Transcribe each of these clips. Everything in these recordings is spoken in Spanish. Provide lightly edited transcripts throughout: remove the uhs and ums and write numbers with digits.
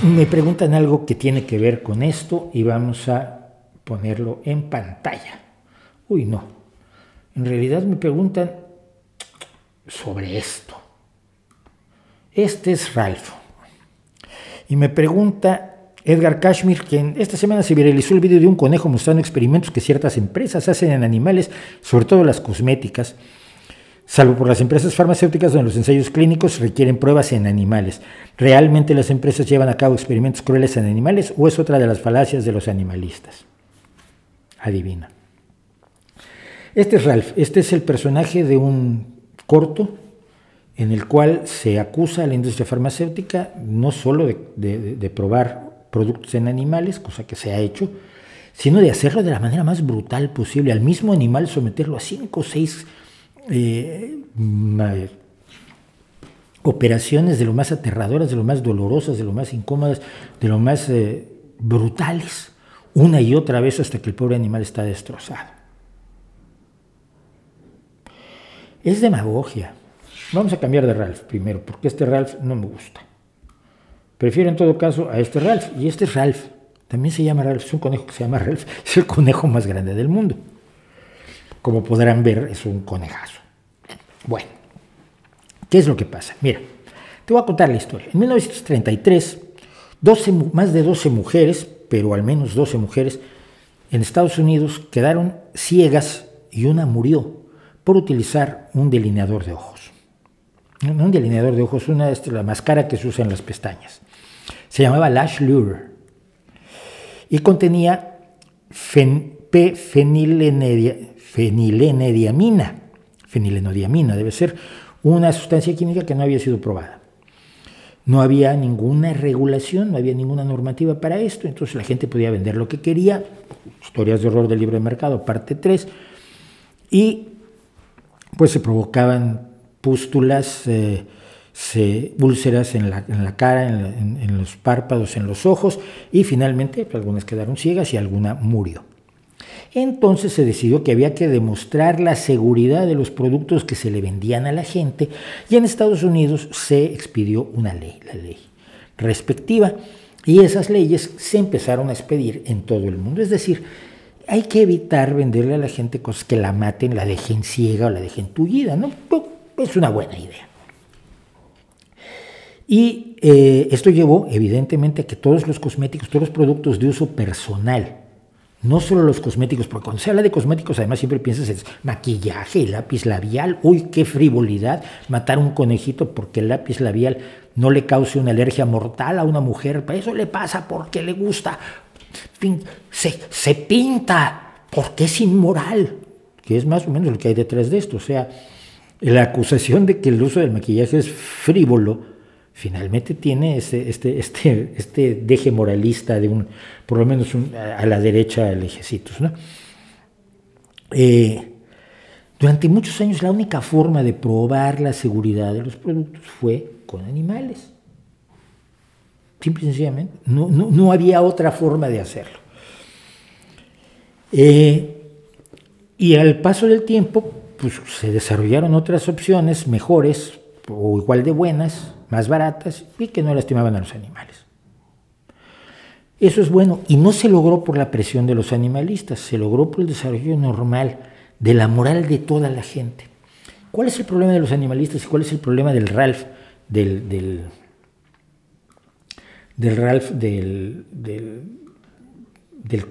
Me preguntan algo que tiene que ver con esto y vamos a ponerlo en pantalla. Uy, no. En realidad me preguntan sobre esto. Este es Ralph. Y me pregunta Edgar Kashmir que esta semana se viralizó el video de un conejo mostrando experimentos que ciertas empresas hacen en animales, sobre todo las cosméticas, salvo por las empresas farmacéuticas donde los ensayos clínicos requieren pruebas en animales. ¿Realmente las empresas llevan a cabo experimentos crueles en animales o es otra de las falacias de los animalistas? Adivina. Este es Ralph, este es el personaje de un corto en el cual se acusa a la industria farmacéutica no solo de probar productos en animales, cosa que se ha hecho, sino de hacerlo de la manera más brutal posible, al mismo animal someterlo a 5 o 6 operaciones de lo más aterradoras, de lo más dolorosas, de lo más incómodas, de lo más brutales, una y otra vez hasta que el pobre animal está destrozado. Es demagogia. Vamos a cambiar de Ralph primero, porque este Ralph no me gusta. Prefiero en todo caso a este Ralph, y este es Ralph. También se llama Ralph, es un conejo que se llama Ralph, es el conejo más grande del mundo. Como podrán ver, es un conejazo. Bueno, ¿qué es lo que pasa? Mira, te voy a contar la historia. En 1933, más de 12 mujeres, pero al menos 12 mujeres, en Estados Unidos quedaron ciegas y una murió por utilizar un delineador de ojos. No un delineador de ojos, la máscara que se usa en las pestañas. Se llamaba Lash Lure y contenía fenilenodiamina, debe ser una sustancia química que no había sido probada. No había ninguna regulación, no había ninguna normativa para esto, entonces la gente podía vender lo que quería. Historias de horror del libre mercado, parte 3, y pues se provocaban pústulas, úlceras en la cara, en los párpados, en los ojos, y finalmente pues, algunas quedaron ciegas y alguna murió. Entonces se decidió que había que demostrar la seguridad de los productos que se le vendían a la gente, y en Estados Unidos se expidió una ley, la ley respectiva, y esas leyes se empezaron a expedir en todo el mundo. Es decir, hay que evitar venderle a la gente cosas que la maten, la dejen ciega o la dejen tullida, ¿no? Es una buena idea. Y esto llevó, evidentemente, a que todos los cosméticos, todos los productos de uso personal, no solo los cosméticos, porque cuando se habla de cosméticos, además siempre piensas en maquillaje, lápiz labial. Uy, qué frivolidad matar a un conejito porque el lápiz labial no le cause una alergia mortal a una mujer. Eso le pasa porque le gusta. Se pinta porque es inmoral, que es más o menos lo que hay detrás de esto. O sea, la acusación de que el uso del maquillaje es frívolo finalmente tiene este deje moralista de por lo menos a la derecha de lejecitos, ¿no? Durante muchos años la única forma de probar la seguridad de los productos fue con animales. Simple y sencillamente. No había otra forma de hacerlo. Y al paso del tiempo, pues, se desarrollaron otras opciones mejores o igual de buenas, más baratas y que no lastimaban a los animales. Eso es bueno, y no se logró por la presión de los animalistas, se logró por el desarrollo normal de la moral de toda la gente. ¿Cuál es el problema de los animalistas y cuál es el problema del Ralph, del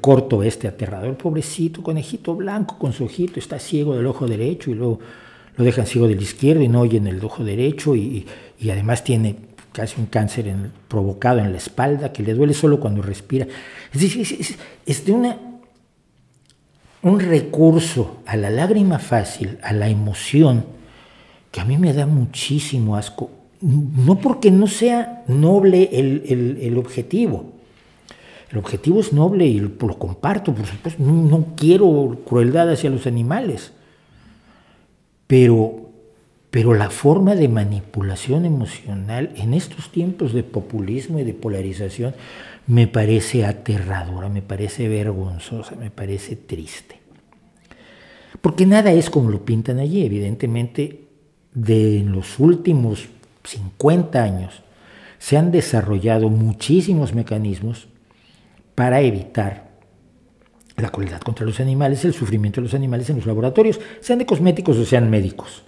corto aterrador? Pobrecito conejito blanco con su ojito, está ciego del ojo derecho y luego lo dejan ciego del izquierdo y no oye en el ojo derecho y además tiene casi un cáncer provocado en la espalda que le duele solo cuando respira. Es decir, es de un recurso a la lágrima fácil, a la emoción, que a mí me da muchísimo asco. No porque no sea noble el objetivo. El objetivo es noble y lo comparto, por supuesto. No quiero crueldad hacia los animales. Pero la forma de manipulación emocional en estos tiempos de populismo y de polarización me parece aterradora, me parece vergonzosa, me parece triste. Porque nada es como lo pintan allí. Evidentemente, en los últimos 50 años, se han desarrollado muchísimos mecanismos para evitar la crueldad contra los animales, el sufrimiento de los animales en los laboratorios, sean de cosméticos o sean médicos.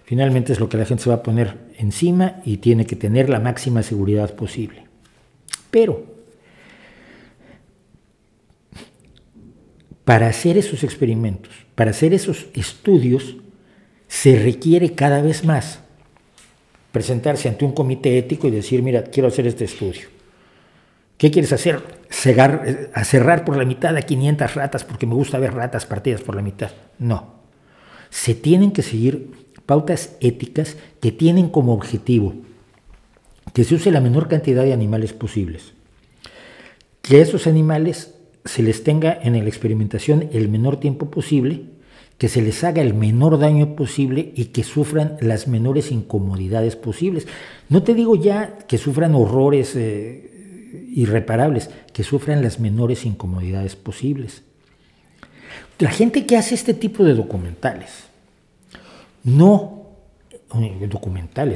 Finalmente es lo que la gente se va a poner encima y tiene que tener la máxima seguridad posible. Pero para hacer esos experimentos, para hacer esos estudios, se requiere cada vez más presentarse ante un comité ético y decir, mira, quiero hacer este estudio. ¿Qué quieres hacer? Cerrar por la mitad a 500 ratas porque me gusta ver ratas partidas por la mitad. No. Se tienen que seguir pautas éticas que tienen como objetivo que se use la menor cantidad de animales posibles, que a esos animales se les tenga en la experimentación el menor tiempo posible, que se les haga el menor daño posible y que sufran las menores incomodidades posibles. No te digo ya que sufran horrores irreparables, que sufran las menores incomodidades posibles. La gente que hace este tipo de documentales,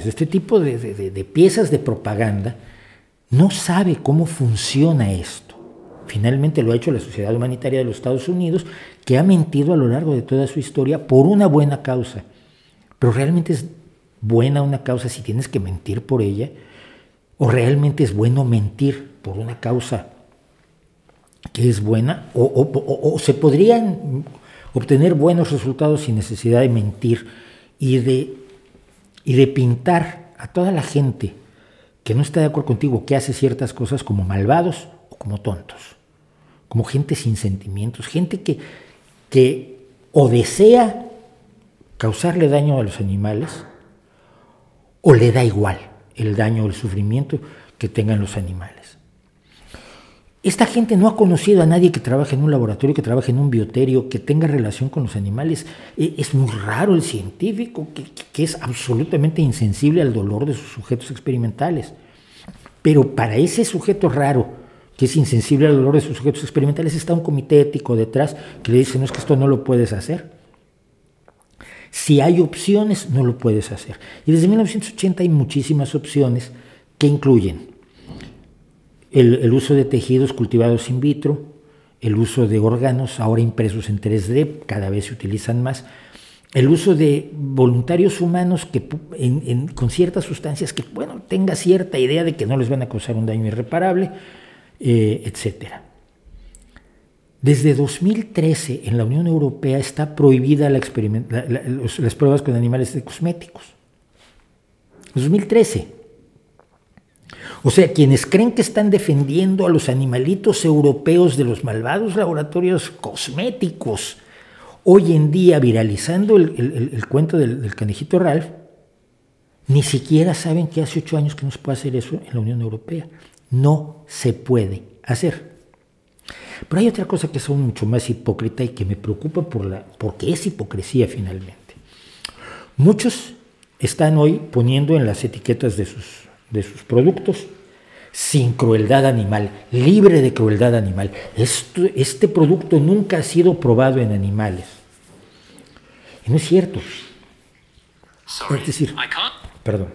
este tipo de piezas de propaganda, no sabe cómo funciona esto. Finalmente lo ha hecho la Sociedad Humanitaria de los Estados Unidos, que ha mentido a lo largo de toda su historia por una buena causa. Pero ¿realmente es buena una causa si tienes que mentir por ella? ¿O realmente es bueno mentir por una causa que es buena? ¿O se podrían obtener buenos resultados sin necesidad de mentir y de pintar a toda la gente que no está de acuerdo contigo, que hace ciertas cosas, como malvados o como tontos? Como gente sin sentimientos, gente que o desea causarle daño a los animales o le da igual el daño o el sufrimiento que tengan los animales. Esta gente no ha conocido a nadie que trabaje en un laboratorio, que trabaje en un bioterio, que tenga relación con los animales. Es muy raro el científico que es absolutamente insensible al dolor de sus sujetos experimentales. Pero para ese sujeto raro, que es insensible al dolor de sus sujetos experimentales, está un comité ético detrás que le dice, no, es que esto no lo puedes hacer. Si hay opciones, no lo puedes hacer. Y desde 1980 hay muchísimas opciones que incluyen el uso de tejidos cultivados in vitro, el uso de órganos ahora impresos en 3D, cada vez se utilizan más, el uso de voluntarios humanos que, con ciertas sustancias que, bueno, tenga cierta idea de que no les van a causar un daño irreparable, etcétera. Desde 2013 en la Unión Europea está prohibida las pruebas con animales de cosméticos. 2013. O sea, quienes creen que están defendiendo a los animalitos europeos de los malvados laboratorios cosméticos, hoy en día viralizando el cuento del canijito Ralph, ni siquiera saben que hace 8 años que no se puede hacer eso en la Unión Europea. No se puede hacer. Pero hay otra cosa que es aún mucho más hipócrita y que me preocupa porque es hipocresía finalmente. Muchos están hoy poniendo en las etiquetas de sus productos sin crueldad animal, libre de crueldad animal. Este producto nunca ha sido probado en animales. Y no es cierto. Es decir, perdón.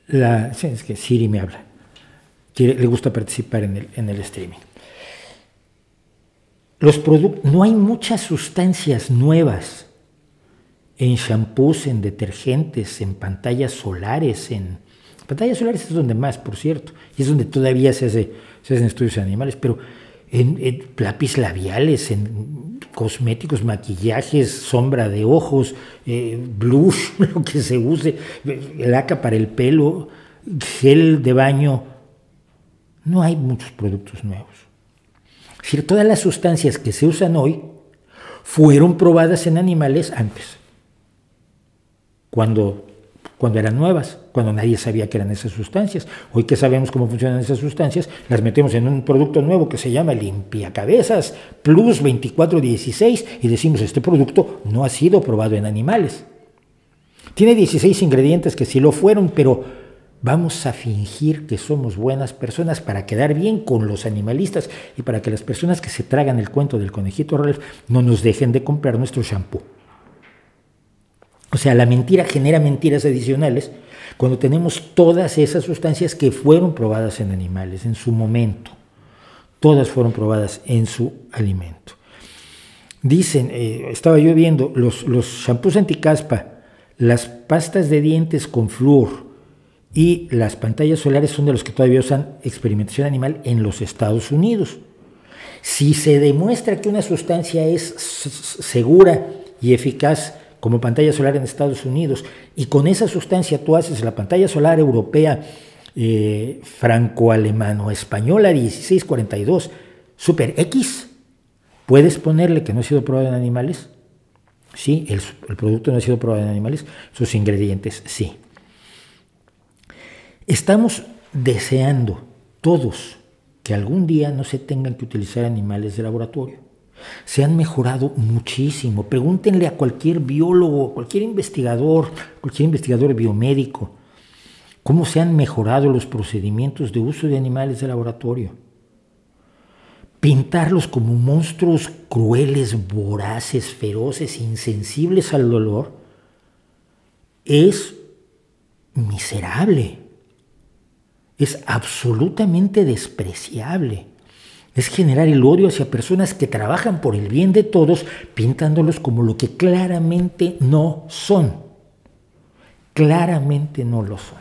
Es que Siri me habla. Le gusta participar en el streaming. No hay muchas sustancias nuevas en shampoos, en detergentes, en pantallas solares. Pantallas solares es donde más, por cierto, y es donde todavía se hacen estudios en animales, pero en lápiz labiales, en cosméticos, maquillajes, sombra de ojos, blush, lo que se use, laca para el pelo, gel de baño. No hay muchos productos nuevos. Es decir, todas las sustancias que se usan hoy fueron probadas en animales antes, cuando eran nuevas, cuando nadie sabía que eran esas sustancias. Hoy que sabemos cómo funcionan esas sustancias, las metemos en un producto nuevo que se llama Limpiacabezas Plus 2416 y decimos, este producto no ha sido probado en animales. Tiene 16 ingredientes que sí lo fueron, pero vamos a fingir que somos buenas personas para quedar bien con los animalistas y para que las personas que se tragan el cuento del conejito Ralph no nos dejen de comprar nuestro shampoo. O sea, la mentira genera mentiras adicionales Cuando tenemos todas esas sustancias que fueron probadas en animales en su momento, todas fueron probadas en su alimento. Dicen, estaba yo viendo, los shampoos anticaspa, las pastas de dientes con flúor y las pantallas solares son de los que todavía usan experimentación animal en los Estados Unidos. Si se demuestra que una sustancia es segura y eficaz como pantalla solar en Estados Unidos, y con esa sustancia tú haces la pantalla solar europea franco-alemano-española 1642 Super X, ¿puedes ponerle que no ha sido probado en animales? Sí, el producto no ha sido probado en animales, sus ingredientes sí. Estamos deseando todos que algún día no se tengan que utilizar animales de laboratorio. Se han mejorado muchísimo. Pregúntenle a cualquier biólogo, cualquier investigador biomédico, cómo se han mejorado los procedimientos de uso de animales de laboratorio. Pintarlos como monstruos crueles, voraces, feroces, insensibles al dolor, es miserable, es absolutamente despreciable. Es generar el odio hacia personas que trabajan por el bien de todos, pintándolos como lo que claramente no son. Claramente no lo son.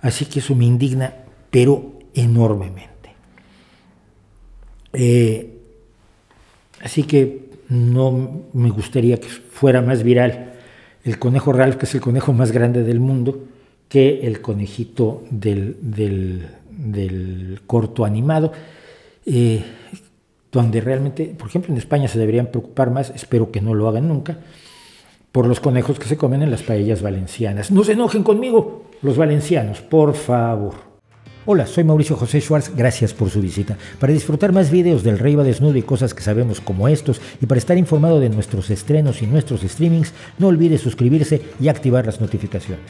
Así que eso me indigna, pero enormemente. Así que no me gustaría que fuera más viral el conejo Ralph, que es el conejo más grande del mundo, que el conejito del corto animado. Donde realmente, por ejemplo, en España se deberían preocupar más, espero que no lo hagan nunca, por los conejos que se comen en las paellas valencianas. No se enojen conmigo, los valencianos, por favor. Hola, soy Mauricio José Schwartz, gracias por su visita. Para disfrutar más videos del Rey va desnudo y cosas que sabemos como estos, y para estar informado de nuestros estrenos y nuestros streamings, no olvide suscribirse y activar las notificaciones.